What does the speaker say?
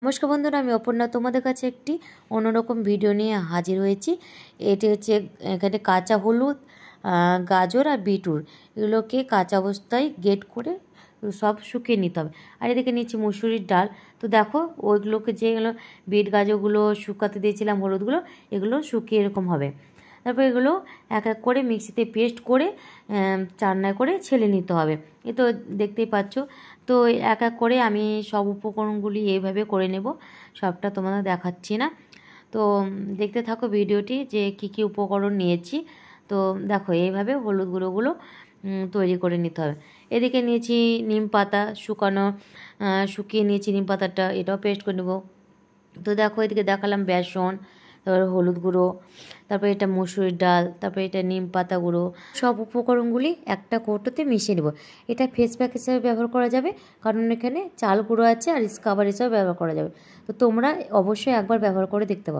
নমস্কার বন্ধুরা, আমি অপর্ণা তোমাদের কাছে একটি অন্যরকম ভিডিও নিয়ে হাজির হয়েছি। এটি হচ্ছে এখানে কাঁচা হলুদ, গাজর আর বিটরুট এগুলোকে কাঁচা অবস্থায় গ্রেট করে সব শুকিয়ে নিতে হবে। আর এদিকে নিচ্ছি মুসুরির ডাল। তো দেখো ওইগুলোকে যেগুলো বিট গাজরগুলো শুকাতে দিয়েছিলাম, হলুদগুলো এগুলো শুকিয়ে এরকম হবে। তারপর এগুলো এক এক করে মিক্সিতে পেস্ট করে চান্নায় করে ছেলে নিতে হবে। এ তো দেখতেই পাচ্ছ। তো এক এক করে আমি সব উপকরণগুলি এইভাবে করে নেব, সবটা তোমাদের দেখাচ্ছি না। তো দেখতে থাকো ভিডিওটি যে কি কি উপকরণ নিয়েছি। তো দেখো এইভাবে হলুদ গুঁড়োগুলো তৈরি করে নিতে হবে। এদিকে নিয়েছি নিম পাতা শুকানো, শুকিয়ে নিয়েছি নিম পাতাটা, এটাও পেস্ট করে নেব। তো দেখো এদিকে দেখালাম বেসন, তারপরে হলুদ গুঁড়ো, তারপরে এটা মসুরির ডাল, তারপরে এটা নিম পাতা গুঁড়ো, সব উপকরণগুলি একটা কৌটোতে মিশিয়ে নেব। এটা ফেস প্যাক হিসাবে ব্যবহার করা যাবে, কারণ এখানে চাল গুঁড়ো আছে আর স্কাবার হিসাবে ব্যবহার করা যাবে। তো তোমরা অবশ্যই একবার ব্যবহার করে দেখতে পারো।